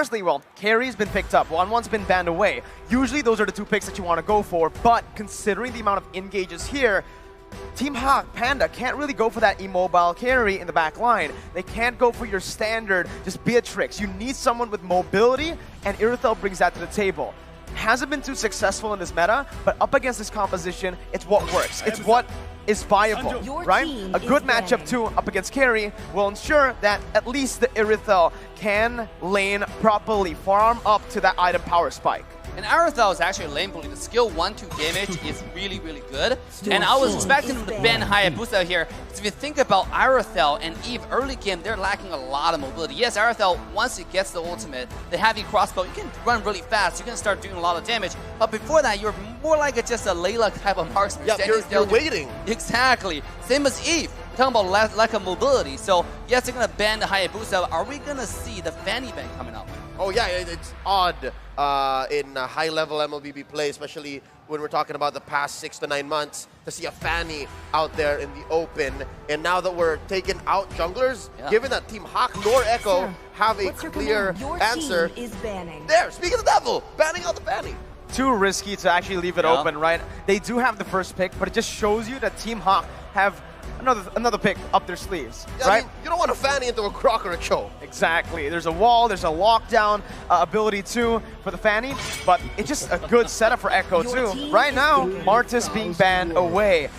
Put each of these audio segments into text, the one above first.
Firstly, well, carry's been picked up. 1-1's been banned away. Usually those are the two picks that you want to go for, but considering the amount of engages here, Team HAQ, Panda, can't really go for that immobile carry in the back line. They can't go for your standard, just Beatrix. You need someone with mobility, and Irithel brings that to the table. Hasn't been too successful in this meta, but up against this composition, it's what works. It's what is viable, right? A good matchup too up against carry will ensure that at least the Irithel can lane properly, farm up to that item power spike. And Irithel is actually a lane bully. The skill 1-2 damage is really, really good. And I was expecting him to ban Hayabusa here. So if you think about Irithel and Eve early game, they're lacking a lot of mobility. Yes, Irithel, once it gets the ultimate, the heavy crossbow, you can run really fast. You can start doing a lot of damage. But before that, you're more like just a Layla type of marksman. Yeah, you're waiting. Exactly. Same as Eve. Talking about lack of mobility. So yes, they're going to ban the Hayabusa. Are we going to see the Fanny ban coming up? Oh yeah, it's odd in high-level MLBB play, especially when we're talking about the past 6 to 9 months, to see a Fanny out there in the open. And now that we're taking out junglers, given that Team HAQ nor Echo have a clear answer, there, speak of the devil, banning out the Fanny. Too risky to actually leave it open, right? They do have the first pick, but it just shows you that Team HAQ have another pick up their sleeves, right? I mean, you don't want to Fanny into a Croc or a Cho. Exactly. There's a wall, there's a lockdown ability too for the Fanny, but it's just a good setup for Echo too. Right now, Martis being banned away.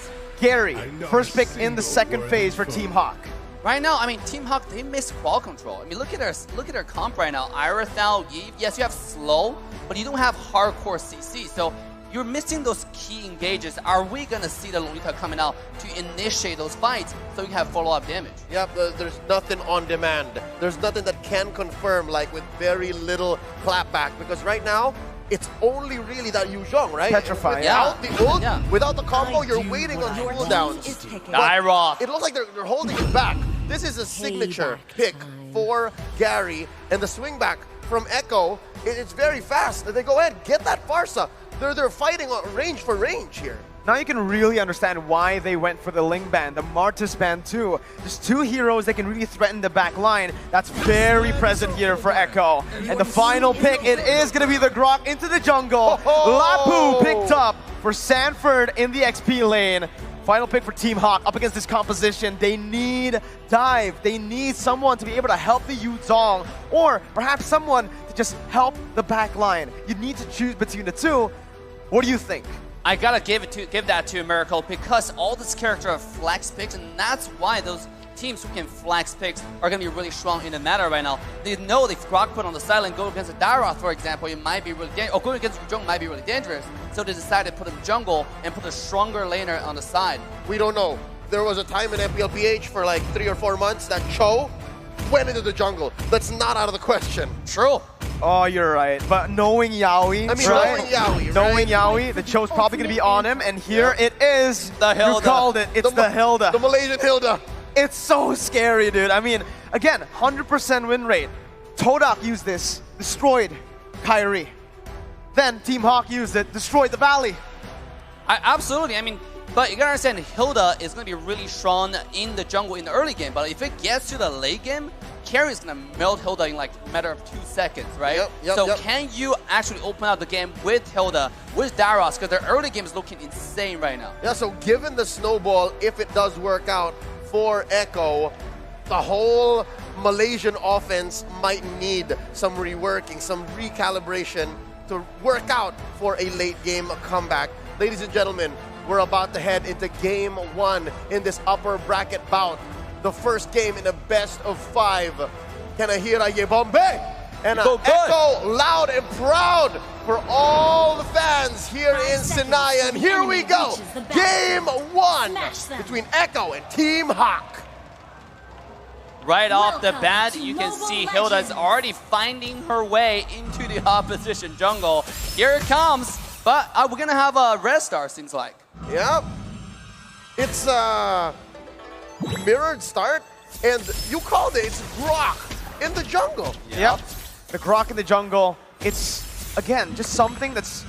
Gary, first pick in the second phase for Team HAQ. Right now, I mean, Team HAQ, they miss ball control. I mean, look at their comp right now. Irithel, Eve, yes, you have slow, but you don't have hardcore CC. So you're missing those key engages. Are we going to see the Lolita coming out to initiate those fights so you have follow-up damage? Yep, there's nothing on demand. There's nothing that can confirm, like with very little clapback, because right now, it's only really that Yu Zhong, right? Petrify, without the ult, without the combo, you're waiting on cooldowns. Dyroth. It looks like they're holding it back. This is a signature pick for Gary, and the swing back from Echo, it's very fast. They go ahead, get that Farsa. They're fighting on range for range here. Now you can really understand why they went for the Ling ban, the Martis ban too. Just two heroes that can really threaten the back line. That's very present here for Echo. And the final pick, it is going to be the Grok into the jungle. Lapu picked up for Sanford in the XP lane. Final pick for Team HAQ up against this composition. They need dive. They need someone to be able to help the Yu Zhong, or perhaps someone to just help the back line. You need to choose between the two. What do you think? I gotta give that to Miracle, because all this character are flex picks, and that's why those teams who can flex picks are gonna be really strong in the meta right now. They know if Grok put on the silent, go against a Dyroth, for example, it might be really dangerous, or going against Yu Zhong might be really dangerous. So they decided to put him jungle and put a stronger laner on the side. We don't know. There was a time in FPLPH for like 3 or 4 months that Cho went into the jungle. That's not out of the question. True. Oh, you're right. But knowing Yaoi, knowing Yaoi, the Cho's probably going to be on him, and here it is. The Hilda. You called it. It's the Hilda. The Malaysian Hilda. It's so scary, dude. I mean, again, 100% win rate. Todak used this, destroyed Kyrie. Then Team HAQ used it, destroyed the Valley. Absolutely. I mean, but you gotta understand, Hilda is gonna be really strong in the jungle in the early game. But if it gets to the late game, Carry is gonna melt Hilda in like a matter of 2 seconds, right? So can you actually open up the game with Hilda, with Dyroth? Because their early game is looking insane right now. Yeah, so given the snowball, if it does work out for Echo, the whole Malaysian offense might need some reworking, some recalibration to work out for a late game comeback. Ladies and gentlemen, we're about to head into game 1 in this upper bracket bout. The first game in a best of 5. Kanahira Yebombe. And Echo loud and proud for all the fans here in Sinai. And here we go. Game 1 between Echo and Team HAQ. Right off the bat, you can see Hilda is already finding her way into the opposition jungle. Here it comes, but we're gonna have a red star, seems like. Yep. It's a mirrored start, and you called it. It's Grok in the jungle. Yep. The Grok in the jungle. It's, again, just something that's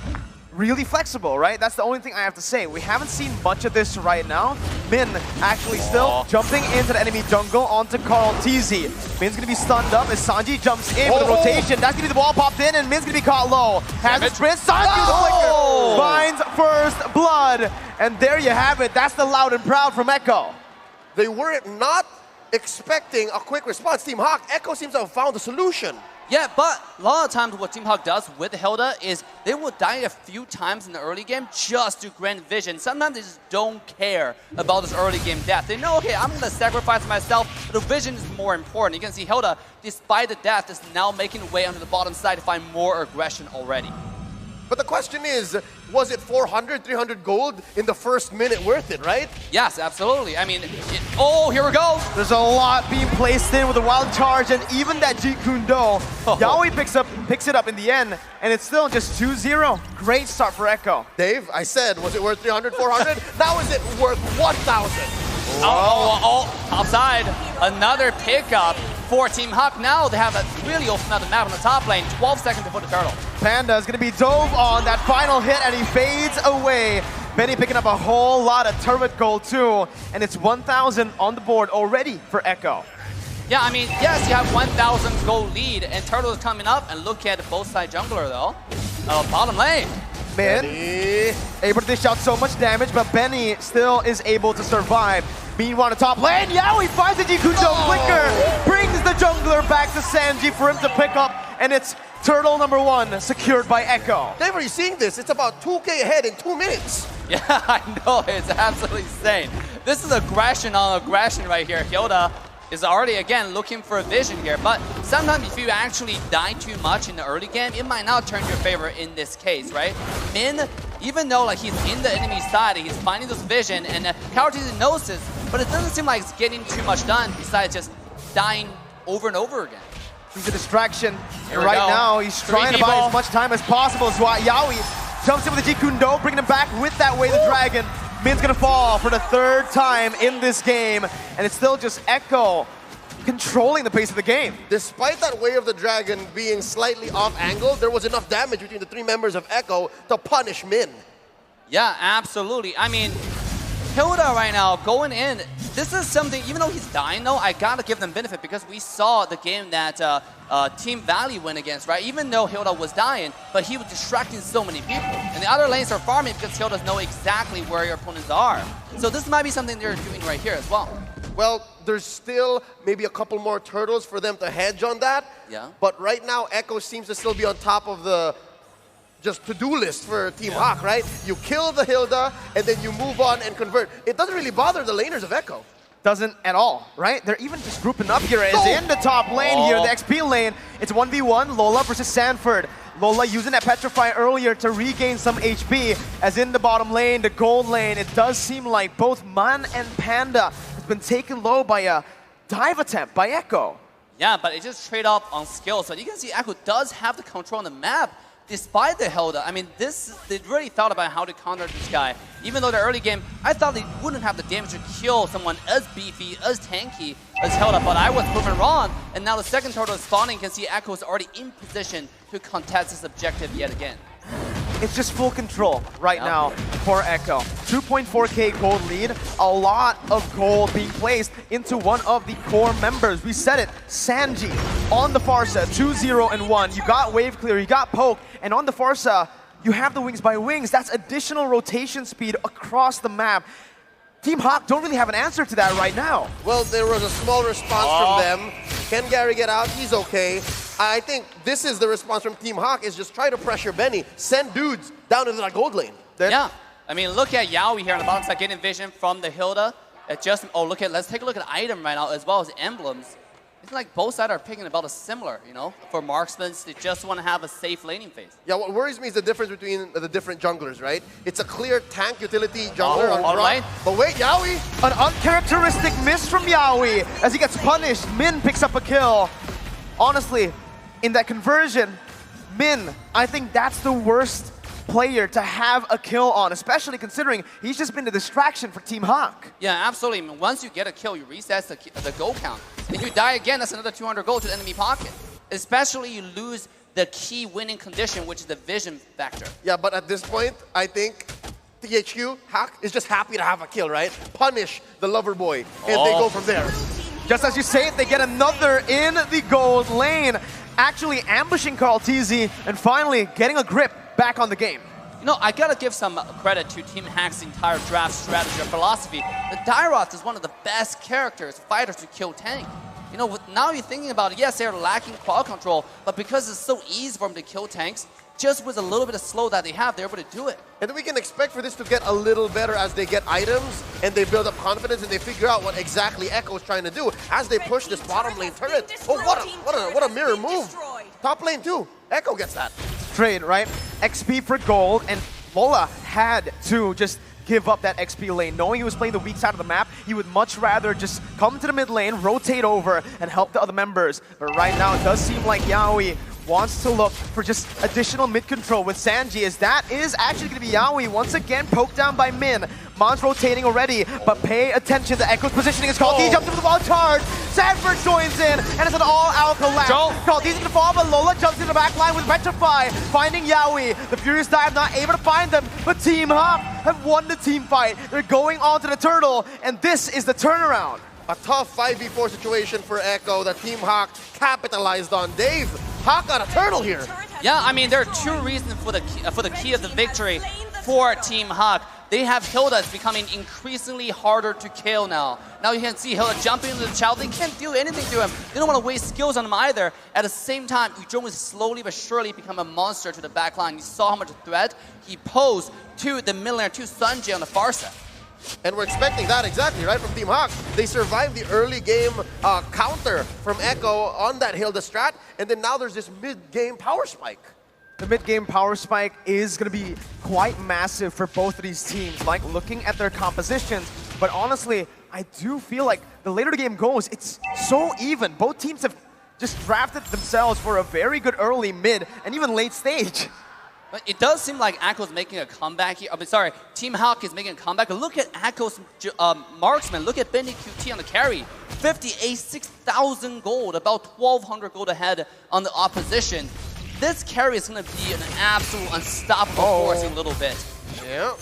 really flexible, right? That's the only thing I have to say. We haven't seen much of this right now. Min actually still jumping into the enemy jungle onto Carl TZ. Min's gonna be stunned up as Sanji jumps in with the rotation. That's gonna be the wall popped in, and Min's gonna be caught low. Has a sprint. Sanji the flicker finds first blood, and there you have it. That's the loud and proud from Echo. They were not expecting a quick response. Team HAQ, Echo seems to have found a solution. Yeah, but a lot of times what Team HAQ does with Hilda is they will die a few times in the early game just to grant vision. Sometimes they just don't care about this early game death. They know, okay, I'm going to sacrifice myself, but the vision is more important. You can see Hilda, despite the death, is now making her way onto the bottom side to find more aggression already. But the question is, was it 400, 300 gold in the first minute worth it, right? Yes, absolutely. I mean, oh, here we go. There's a lot being placed in with a wild charge, and even that Jeet Kune Do. Yaoi picks it up in the end, and it's still just 2-0. Great start for Echo. Dave, I said, was it worth 300, 400? Now is it worth 1,000? Top side. Another pickup for Team HAQ. Now they have really opened up the map on the top lane. 12 seconds before the turtle. Panda is going to be dove on that final hit, and he fades away. Benny picking up a whole lot of turret gold too, and it's 1,000 on the board already for Echo. Yeah, I mean, yes, you have 1,000 gold lead, and turtle is coming up, and look at both side jungler though. Bottom lane. Min able to dish out so much damage, but Benny still is able to survive. Meanwhile, on the top lane, Yaoi finds the Jeet Kune Do flicker, brings the jungler back to Sanji for him to pick up, and it's turtle number 1 secured by Echo. Dave, are you seeing this? It's about 2K ahead in 2 minutes. Yeah, I know, it's absolutely insane. This is aggression on aggression right here. Hilda is already, again, looking for a vision here, but sometimes if you actually die too much in the early game, it might not turn your favor in this case, right? Min, even though like he's in the enemy side, he's finding this vision, and Kawatizi knows this, but it doesn't seem like it's getting too much done besides just dying over and over again. He's a distraction, and right now he's trying to buy as much time as possible. So Yaoi jumps in with the Jeet Kune Do, bringing him back with that Way of the Dragon. Min's gonna fall for the 3rd time in this game, and it's still just Echo controlling the pace of the game. Despite that Way of the Dragon being slightly off angle, there was enough damage between the 3 members of Echo to punish Min. Yeah, absolutely. I mean, Hilda right now going in, this is something, even though he's dying though, I gotta give them benefit because we saw the game that Team Valley went against, right? Even though Hilda was dying, but he was distracting so many people. And the other lanes are farming because Hilda know exactly where your opponents are. So this might be something they're doing right here as well. Well, there's still maybe a couple more turtles for them to hedge on that. Yeah. But right now, Echo seems to still be on top of the just to-do list for Team HAQ, right? You kill the Hilda, and then you move on and convert. It doesn't really bother the laners of Echo. Doesn't at all, right? They're even just grouping up here as in the top lane here, the XP lane. It's 1v1, Lola versus Sanford. Lola using that Petrify earlier to regain some HP, as in the bottom lane, the gold lane. It does seem like both Man and Panda has been taken low by a dive attempt by Echo. Yeah, but it just trade off on skills. But you can see Echo does have the control on the map. Despite the Hilda, I mean, they really thought about how to counter this guy. Even though the early game, I thought they wouldn't have the damage to kill someone as beefy, as tanky as Hilda, but I was proven wrong. And now the second turtle is spawning. You can see Echo is already in position to contest this objective yet again. It's just full control right now for Echo. 2.4k gold lead, a lot of gold being placed into one of the core members. We said it, Sanji on the Farsa, 2-0-1. You got wave clear, you got poke, and on the Farsa, you have the wings by wings. That's additional rotation speed across the map. Team HAQ don't really have an answer to that right now. Well, there was a small response from them. Can Gary get out? He's okay. I think this is the response from Team HAQ, is just try to pressure Benny. Send dudes down into that gold lane. Yeah. I mean, look at Yaoi here on the bottom side, getting vision from the Hilda. Let's take a look at item right now as well as emblems. It's like both sides are picking about a similar, you know, for marksmen. They just want to have a safe laning phase. Yeah, what worries me is the difference between the different junglers, right? It's a clear tank utility jungler on front. But wait, Yaoi! An uncharacteristic miss from Yaoi as he gets punished. Min picks up a kill. Honestly, in that conversion, Min, I think that's the worst player to have a kill on, especially considering he's just been a distraction for Team HAQ. Yeah, absolutely. I mean, once you get a kill, you reset the gold count. If you die again, that's another 200 gold to the enemy pocket. Especially you lose the key winning condition, which is the vision factor. Yeah, but at this point, I think HAQ, HAQ, is just happy to have a kill, right? Punish the lover boy, and they go from there. Just as you say it, they get another in the gold lane, actually ambushing KTM and finally getting a grip back on the game. You know, I gotta give some credit to Team HAQ's entire draft strategy or philosophy. The Dairoth is one of the best characters, fighters to kill tank. You know, now you're thinking about it, yes, they're lacking quad control, but because it's so easy for them to kill tanks, just with a little bit of slow that they have, they're able to do it. And we can expect for this to get a little better as they get items and they build up confidence and they figure out what exactly Echo is trying to do as they push this bottom lane turret. Oh, what a mirror move. Top lane too. Echo gets that. Trade, right? XP for gold, and Lola had to just give up that XP lane. Knowing he was playing the weak side of the map, he would much rather just come to the mid lane, rotate over, and help the other members. But right now, it does seem like Yaoi wants to look for just additional mid control with Sanji, as that is actually going to be Yaoi once again poked down by Min. Mon's rotating already, but pay attention to Echo's positioning. It's called, he jumps into the wall charge. Sanford joins in, and it's an all-out collapse. Called, he's going to fall, but Lola jumps into the back line with Petrify, finding Yaoi. The Furious Dive not able to find them, but Team HAQ have won the team fight. They're going on to the turtle, and this is the turnaround. A tough 5v4 situation for Echo that Team HAQ capitalized on. Dave, HAQ got a turtle here. Yeah, I mean, there are two reasons for the key of the victory for Team HAQ. They have Hilda becoming increasingly harder to kill now. Now you can see Hilda jumping into the child. They can't do anything to him. They don't want to waste skills on him either. At the same time, Ujong is slowly but surely become a monster to the back line. You saw how much threat he posed to the mid laner, to Sanji on the far side. And we're expecting that exactly, right, from Team HAQ. They survived the early game counter from Echo on that Hilda strat, and then now there's this mid-game power spike. The mid-game power spike is going to be quite massive for both of these teams, like looking at their compositions. But honestly, I do feel like the later the game goes, it's so even. Both teams have just drafted themselves for a very good early, mid, and even late stage. But it does seem like Echo's making a comeback here. I mean, sorry, Team HAQ is making a comeback. But look at Echo's marksman. Look at Benny QT on the carry. 58, 6,000 gold, about 1,200 gold ahead on the opposition. This carry is going to be an absolute unstoppable force in a little bit. Yeah.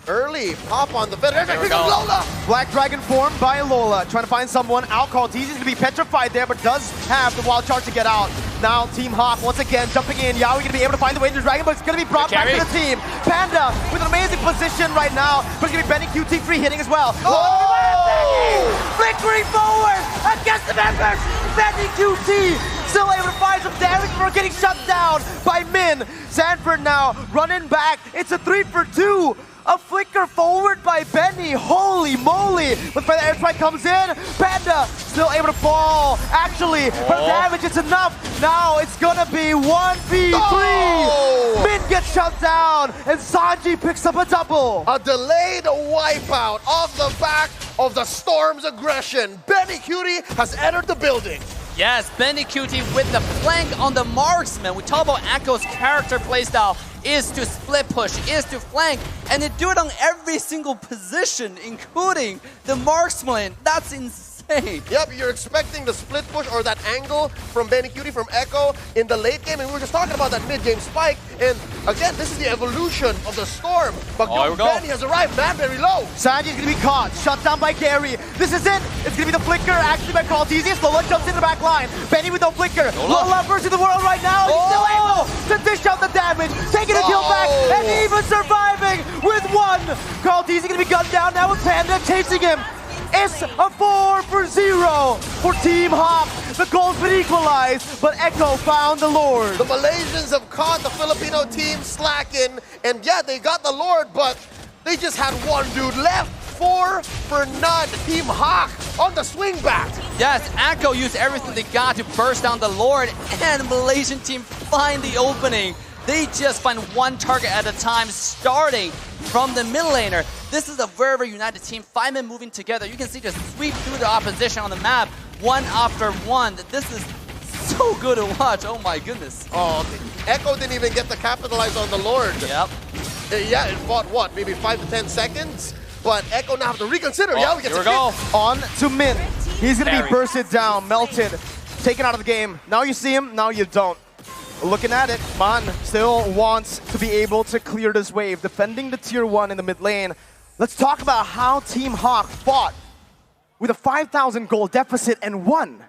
Early pop on the better. Here we go. Lola. Black Dragon formed by Lola, trying to find someone out. KTM is going to be petrified there, but does have the wild charge to get out. Now Team HAQ once again jumping in. Yaoi going to be able to find the way to the dragon, but it's going to be brought back to the team. Panda with an amazing position right now, but it's going to be Benny QT free hitting as well. Flickering forward against the members. Benny QT still able to find some damage before getting shut down by Min. Sanford now running back. It's a 3-for-2. A flicker forward by Benny. Holy moly. When the airstrike comes in, Panda still able to fall. Actually, for the damage, it's enough. Now it's gonna be 1v3. Min gets shut down, and Sanji picks up a double. A delayed wipeout off the back of the Storm's aggression. Benny Cutie has entered the building. Yes, Benny QT with the flank on the marksman. We talk about Echo's character playstyle is to split push, is to flank, and they do it on every single position, including the marksman. That's insane. Yep, you're expecting the split push or that angle from Benny Cutie from Echo in the late game, and we were just talking about that mid-game spike, and again, this is the evolution of the Storm. But Benny has arrived, man, very low. Sanji is going to be caught, shut down by Gary. This is it. It's going to be the flicker, actually by KTM. Lola jumps in the back line. Benny with no flicker. Lola versus the world right now. He's still able to dish out the damage, taking a kill back, and even surviving with one. KTM going to be gunned down now with Panda chasing him. It's a 4-for-0 for Team HAQ. The goal's been equalized, but Echo found the Lord. The Malaysians have caught the Filipino team slacking, and yeah, they got the Lord, but they just had one dude left. 4 for none. Team HAQ on the swing back. Yes, Echo used everything they got to burst down the Lord, and the Malaysian team find the opening. They just find one target at a time, starting from the mid laner. This is a very, very united team. 5 men moving together. You can see just sweep through the opposition on the map, one after one. This is so good to watch. Oh my goodness. Oh, Echo didn't even get to capitalize on the Lord. Yep. Yeah, it fought what, maybe 5 to 10 seconds? But Echo now have to reconsider. Yeah, we get to on to Min. He's going to be bursted down, melted, taken out of the game. Now you see him, now you don't. Looking at it, Man still wants to be able to clear this wave, defending the tier 1 in the mid lane. Let's talk about how Team HAQ fought with a 5,000 gold deficit and won.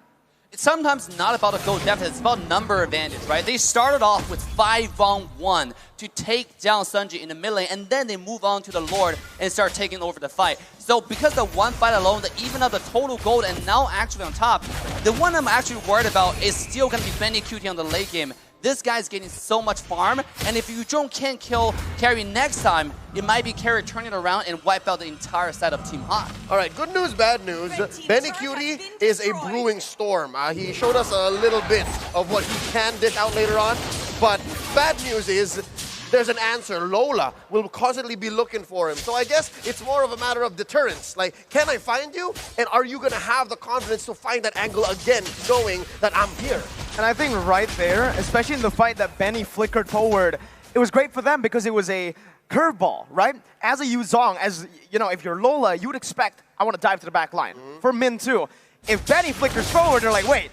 It's sometimes not about a gold deficit, it's about number advantage, right? They started off with 5-on-1 to take down Sunji in the mid lane, and then they move on to the Lord and start taking over the fight. So because the one fight alone, they even up the total gold and now actually on top, the one I'm actually worried about is still going to be Benny QT on the late game. This guy's getting so much farm, and if you can't kill Carry next time, it might be Carry turning around and wipe out the entire side of Team HAQ. All right, good news, bad news. Benny QT is a brewing storm. He showed us a little bit of what he can dish out later on, but bad news is there's an answer. Lola will constantly be looking for him. So I guess it's more of a matter of deterrence. Like, can I find you? And are you going to have the confidence to find that angle again, knowing that I'm here? And I think right there, especially in the fight that Benny flickered forward, it was great for them because it was a curveball, right? As a Yuzong, as you know, if you're Lola, you would expect, I want to dive to the back line. For Min too. If Benny flickers forward, they're like, wait,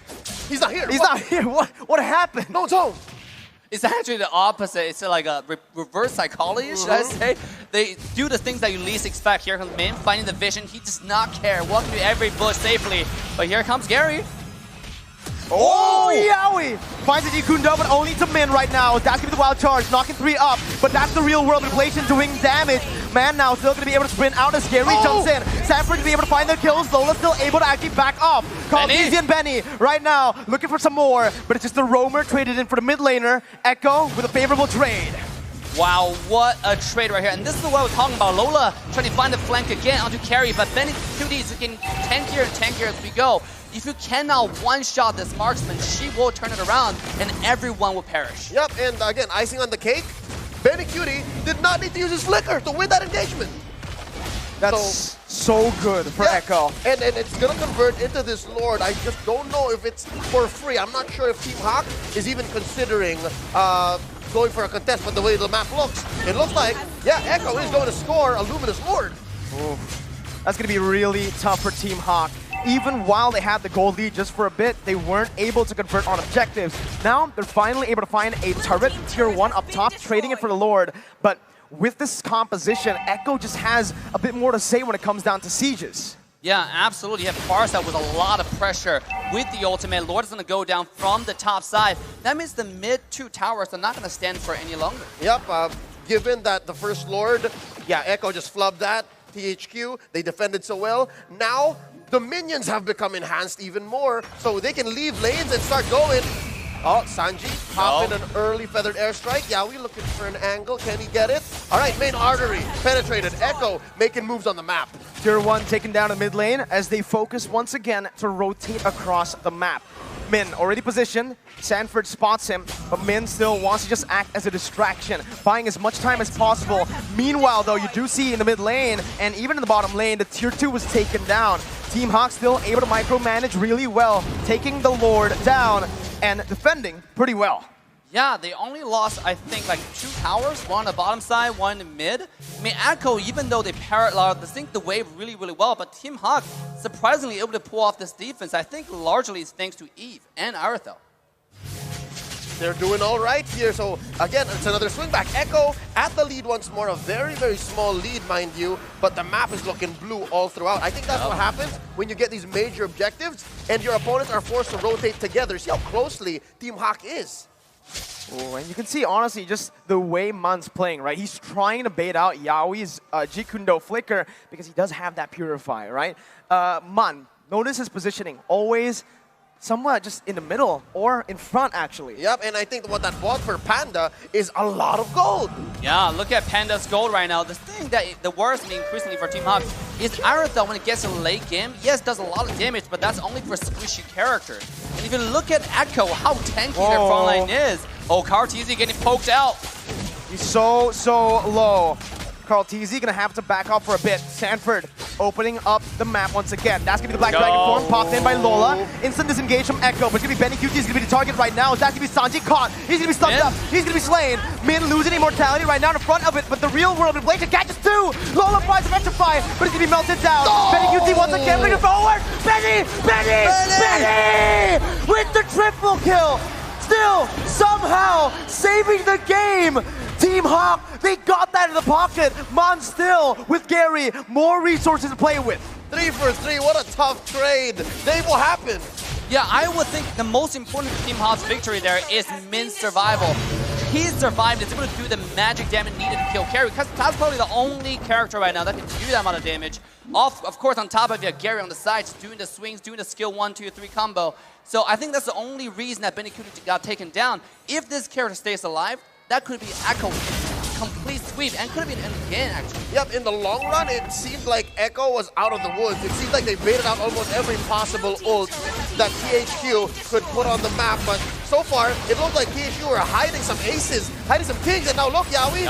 he's not here. He's not here. What happened? No, it's home. It's actually the opposite. It's like a reverse psychology, should I say? They do the things that you least expect. Here comes Min, finding the vision. He does not care. Walking through every bush safely. But here comes Gary. Oh, Yowie! Finds the Jikundo, but only to Min right now. That's gonna be the wild charge, knocking 3 up. But that's the real world inflation doing damage. Man now still gonna be able to sprint out as Gary jumps in. Sanford gonna be able to find the kills. Lola still able to actually back off. Easy and Benny right now looking for some more, but it's just the roamer traded in for the mid laner. Echo with a favorable trade. Wow, what a trade right here. And this is what I was talking about. Lola trying to find the flank again onto Carry, but Benny QT is getting tankier and tankier as we go. If you cannot one-shot this marksman, she will turn it around and everyone will perish. Yep, and again, icing on the cake, Benny QT did not need to use his flicker to win that engagement. That's so good for Echo. And it's going to convert into this Lord. I just don't know if it's for free. I'm not sure if Team HAQ is even considering going for a contest, but the way the map looks, it looks like, yeah, Echo is going to score a Luminous Lord. Ooh. That's going to be really tough for Team HAQ. Even while they had the gold lead just for a bit, they weren't able to convert on objectives. Now, they're finally able to find a turret tier 1 up top, trading it for the Lord. But with this composition, Echo just has a bit more to say when it comes down to sieges. Yeah, absolutely. You have Farsight with a lot of pressure with the ultimate. Lord is going to go down from the top side. That means the mid 2 towers are not going to stand for any longer. Yep, given that the first Lord, yeah, Echo just flubbed that. THQ, they defended so well. Now, the minions have become enhanced even more, so they can leave lanes and start going. Oh, Sanji popping an early feathered airstrike. Yeah, we looking for an angle. Can he get it? All right, main artery penetrated. Echo making moves on the map. Tier 1 taken down in mid lane as they focus once again to rotate across the map. Min already positioned. Sanford spots him, but Min still wants to just act as a distraction, buying as much time as possible. Meanwhile, though, you do see in the mid lane and even in the bottom lane, the tier 2 was taken down. Team HAQ still able to micromanage really well, taking the Lord down and defending pretty well. Yeah, they only lost, I think, like 2 towers, one on the bottom side, one in the mid. I mean, Echo, even though they synced the wave really, really well, but Team HAQ surprisingly able to pull off this defense. I think largely it's thanks to Eve and Arathel. They're doing all right here. So again, it's another swing back. Echo at the lead once more. A very, very small lead, mind you, but the map is looking blue all throughout. I think that's what happens when you get these major objectives and your opponents are forced to rotate together. See how closely Team HAQ is. Oh, and you can see, honestly, just the way Man's playing, right? He's trying to bait out Yaoi's Jikundo flicker because he does have that Purify, right? Man, notice his positioning. Always somewhat just in the middle or in front, actually. Yep, and I think what that bought for Panda is a lot of gold. Yeah, look at Panda's gold right now. The thing that the worst me increasingly for Team HAQ is Arathel when it gets to the late game, yes, does a lot of damage, but that's only for squishy characters. And if you look at Echo, how tanky their front line is. Oh, Karteezy getting poked out. He's so low. Karteezy gonna have to back off for a bit. Sanford opening up the map once again. That's gonna be the Black Dragon form, popped in by Lola. Instant disengage from Echo, but it's gonna be Benny QT is gonna be the target right now. That's gonna be Sanji caught. He's gonna be stunned up. He's gonna be slain. Min losing immortality right now in front of it, but the real world inflation catches 2. Lola tries to rectify, but he's gonna be melted down. Benny QT once again bringing forward. Benny with the triple kill. Still, somehow, saving the game. Team HAQ, they got that in the pocket. Mon still with Gary, more resources to play with. 3 for 3, what a tough trade. Dave, what happened? Yeah, I would think the most important for Team HAQ's victory there is Min's survival. He survived, is able to do the magic damage needed to kill Carry, because that's probably the only character right now that can do that amount of damage. Of course, on top of you, Gary on the sides, doing the swings, doing the skill 1, 2, 3 combo. So I think that's the only reason that Benny Cutie got taken down. If this character stays alive, that could be Echo complete sweep, and could have been again, actually. Yep, in the long run, it seemed like Echo was out of the woods. It seemed like they baited out almost every possible ult that THQ could put on the map, but so far, it looked like THQ were hiding some aces, hiding some kings, and now look, Yawi.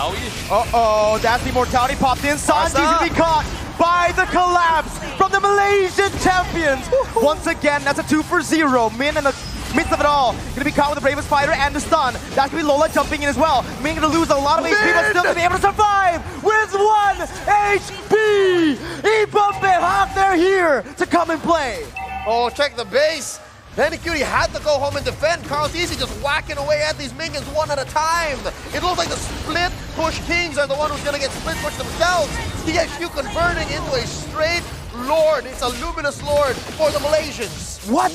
Uh-oh, that's the immortality popped in. Sanji's gonna be caught by the collapse from the Malaysian champions. Once again, that's a 2 for 0. Min and the midst of it all, gonna be caught with the bravest fighter and the stun. That's gonna be Lola jumping in as well. Min gonna lose a lot of HP, but still gonna be able to survive with 1 HP. Ibombe HAQ, they're here to come and play. Oh, check the base. Benny Cutie had to go home and defend. Carl Easy just whacking away at these minions one at a time. It looks like the split push kings are the one who's gonna get split pushed themselves. THQ converting into a straight lord. It's a luminous lord for the Malaysians. What?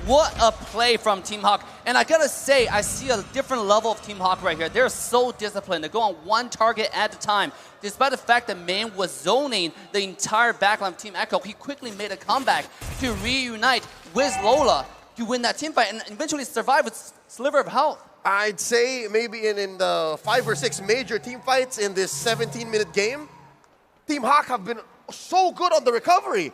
What a play from Team HAQ. And I gotta say, I see a different level of Team HAQ right here. They're so disciplined. They go on one target at a time. Despite the fact that Man was zoning the entire backline of Team Echo, he quickly made a comeback to reunite with Lola to win that team fight and eventually survive with sliver of health. I'd say maybe in the 5 or 6 major team fights in this 17-minute game, Team HAQ have been so good on the recovery.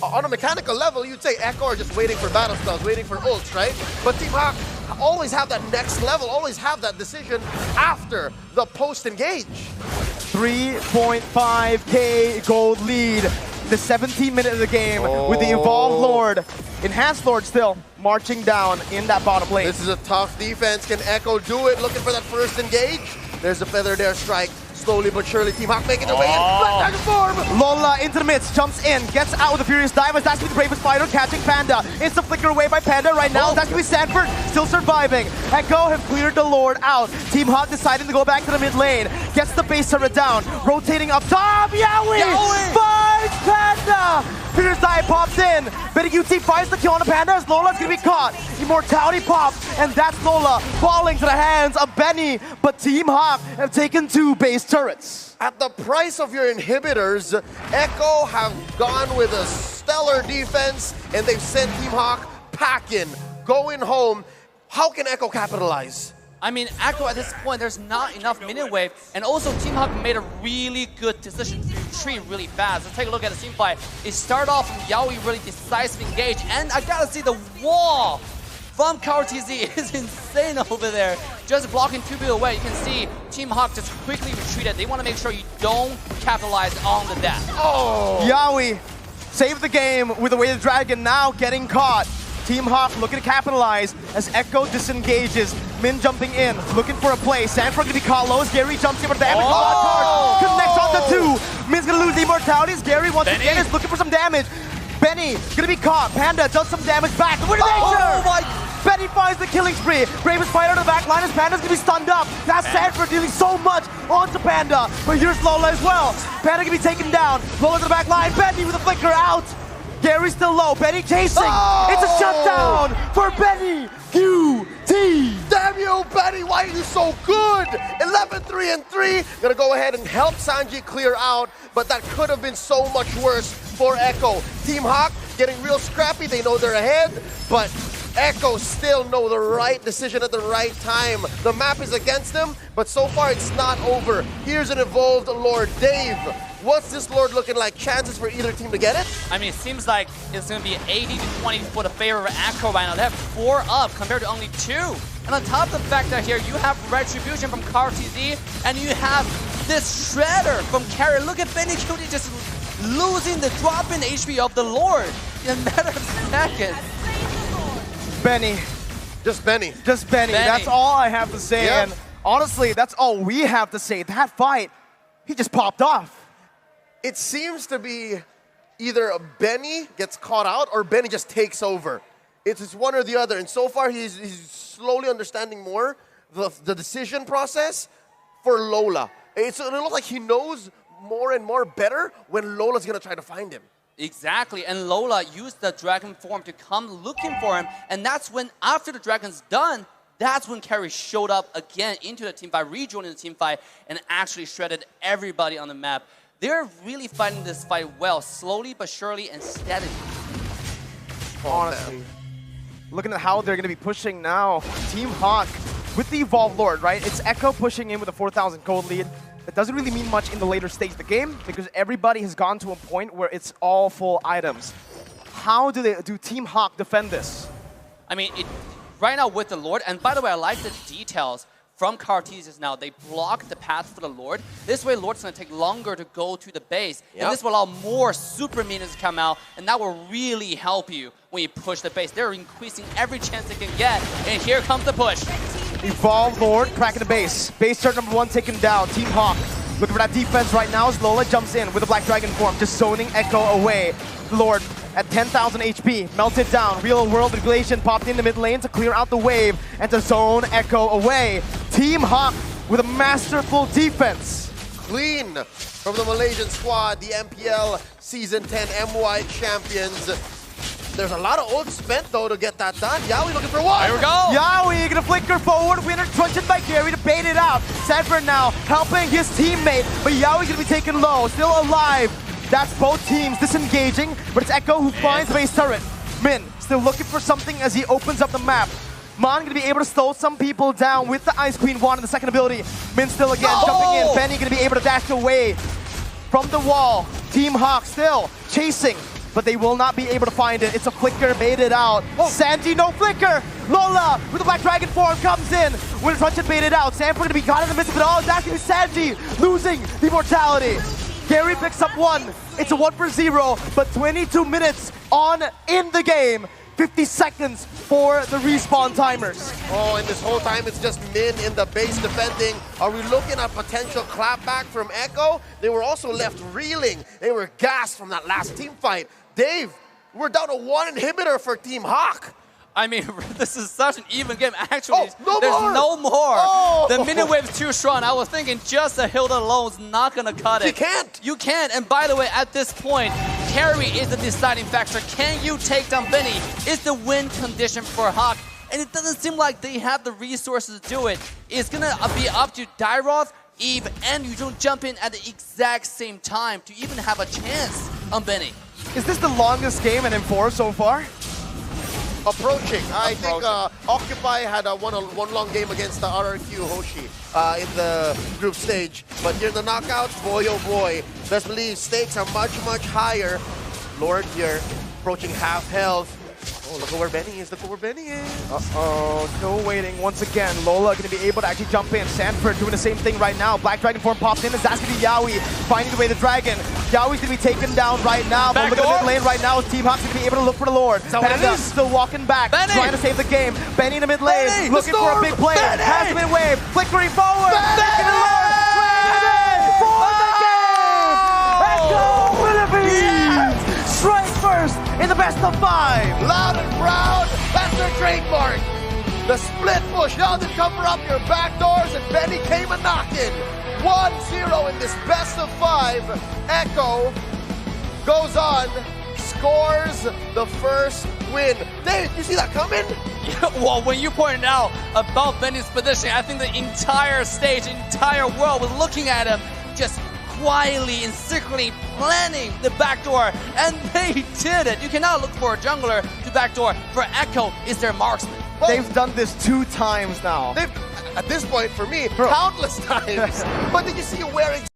On a mechanical level, you'd say Echo are just waiting for battle spells, waiting for ults, right? But Team HAQ always have that next level, always have that decision after the post-engage. 3.5k gold lead. The 17th minute of the game with the Evolved Lord, Enhanced Lord still marching down in that bottom lane. This is a tough defense. Can Echo do it? Looking for that first engage. There's a feather there, strike. Slowly but surely, Team HAQ making their way in. Black form. Lola into the midst, jumps in, gets out with a furious dive. That's gonna be the bravest fighter, catching Panda. Instant flicker away by Panda right now. That's gonna be Sanford, still surviving. Echo have cleared the Lord out. Team HAQ deciding to go back to the mid lane. Gets the base turret down, rotating up top. Yawi finds Panda. Furious dive pops in. Benny UT finds the kill on the Panda as Lola's gonna be caught. Immortality pops, and that's Lola falling to the hands of Benny. But Team HAQ have taken 2 base turrets. At the price of your inhibitors, Echo have gone with a stellar defense, and they've sent Team HAQ packing, going home. How can Echo capitalize? I mean, Echo at this point, there's not enough minion wave, and also Team HAQ made a really good decision to retreat really fast. Let's take a look at the team fight. It started off from Yaoi really decisive engage, and I gotta see the wall from KTZ is insane over there. Just blocking 2 people away. You can see Team HAQ just quickly retreated. They want to make sure you don't capitalize on the death. Oh! Yaoi saved the game with the Weighted Dragon now getting caught. Team HAQ looking to capitalize as Echo disengages. Min jumping in, looking for a play. Sanford gonna be caught low as Gary jumps in for the damage. Connects on the 2. Min's gonna lose the immortality as Gary once again is looking for some damage. Benny gonna be caught. Panda does some damage back. Benny finds the killing spree. Bravest fighter to the back line as Panda's gonna be stunned up. That's Sanford dealing so much onto Panda. But here's Lola as well. Panda gonna be taken down. Lola to the back line. Benny with a flicker out. Gary's still low. Benny chasing. It's a shutdown for Benny QT. Damn you, Benny, why are you so good? 11-3-3. Gonna go ahead and help Sanji clear out, but that could have been so much worse for Echo. Team HAQ getting real scrappy. They know they're ahead, but Echo still know the right decision at the right time. The map is against them, but so far it's not over. Here's an evolved Lord. Dave, what's this Lord looking like? Chances for either team to get it? I mean, it seems like it's going to be 80-20 for the favor of Echo right now. They have 4 up compared to only 2. And on top of the fact that here you have Retribution from KTZ, and you have this Shredder from Carrier. Look at Benny Cutie just losing the drop in HP of the Lord in a matter of seconds. Benny. Just Benny. Just Benny. That's all I have to say. Yep. And honestly, that's all we have to say. That fight, he just popped off. It seems to be either Benny gets caught out or Benny just takes over. It's one or the other. And so far, he's slowly understanding more. the decision process for Lola. It looks like he knows more and more better when Lola's going to try to find him. Exactly, and Lola used the dragon form to come looking for him, and that's when, after the dragon's done, that's when Carrie showed up again into the team fight, rejoining the team fight, and actually shredded everybody on the map. They're really fighting this fight well, slowly but surely and steadily. Honestly, looking at how they're going to be pushing now, Team HAQ with the Evolved Lord, right? It's Echo pushing in with a 4,000 gold lead. It doesn't really mean much in the later stage of the game because everybody has gone to a point where it's all full items. How do Team HAQ defend this? I mean, right now with the Lord, and by the way, I like the details from Cartesius now. They block the path for the Lord. This way, Lord's going to take longer to go to the base. Yep. And this will allow more super minions to come out, and that will really help you when you push the base. They're increasing every chance they can get, and here comes the push. Evolved Lord cracking the base. Base turret number 1 taken down. Team HAQ looking for that defense right now as Lola jumps in with a Black Dragon form, just zoning Echo away. Lord at 10,000 HP, melted down. Real world regulation popped in the mid lane to clear out the wave and to zone Echo away. Team HAQ with a masterful defense. Clean from the Malaysian squad, the MPL Season 10 MY champions. There's a lot of ult spent though to get that done. Yaoi looking for one. Here we go. Yaoi gonna flicker forward. Winner trunched by Gary to bait it out. Sanford now helping his teammate, but Yaoi gonna be taken low, still alive. That's both teams disengaging, but it's Echo who finds base turret. Min still looking for something as he opens up the map. Mon gonna be able to slow some people down with the Ice Queen wand and the second ability. Min still again jumping in. Benny gonna be able to dash away from the wall. Team HAQ still chasing, but they will not be able to find it. It's a flicker baited out. Sanji, no flicker. Lola with the Black Dragon form comes in. Winner Truncheon baited out. Sanford gonna be caught in the midst of it all. That's gonna be Sanji losing the mortality. Gary picks up 1. It's a 1 for 0, but 22 minutes on in the game. 50 seconds for the respawn timers. Oh, and this whole time it's just Min in the base defending. Are we looking at potential clapback from Echo? They were also left reeling. They were gassed from that last team fight. Dave, we're down to 1 inhibitor for Team HAQ. I mean, this is such an even game. Actually, no there's more. no more. Oh. The minute wave's too strong. I was thinking just a Hilda alone is not going to cut it. You can't. You can't. And by the way, at this point, carry is the deciding factor. Can you take down Benny? Is the win condition for HAQ. And it doesn't seem like they have the resources to do it. It's going to be up to Dairoth, Eve, and you don't jump in at the exact same time to even have a chance on Benny. Is this the longest game in M4 so far? Approaching. I think Occupy had one long game against the RRQ Hoshi in the group stage. But here in the knockouts, boy oh boy, best believe stakes are much, much higher. Lord here approaching half health. Oh, look at where Benny is. Look at where Benny is. Uh-oh, still waiting once again. Lola going to be able to actually jump in. Sanford doing the same thing right now. Black Dragon form pops in as that's going to be Yaoi finding the way the dragon. Yaoi's going to be taken down right now. But look at the mid lane right now. Team HAQ's going to be able to look for the Lord. Panda still walking back, trying to save the game. Benny in the mid lane, looking for a big play. Has the mid wave, flickering forward. Taking the Lord. For the game! Let's go, Philippines! Strike first in the best of 5. Loud and proud, that's their trademark. The split push, now they cover up your back doors and Benny came a knocking. 1-0 in this best of 5. Echo goes on, scores the first win. Dave, you see that coming? Well, when you pointed out about Benny's position, I think the entire stage, the entire world was looking at him just quietly and secretly planning the backdoor, and they did it. You cannot look for a jungler to backdoor. For Echo, is their marksman. Well, they've done this 2 times now. At this point, for me, countless times. But did you see you wearing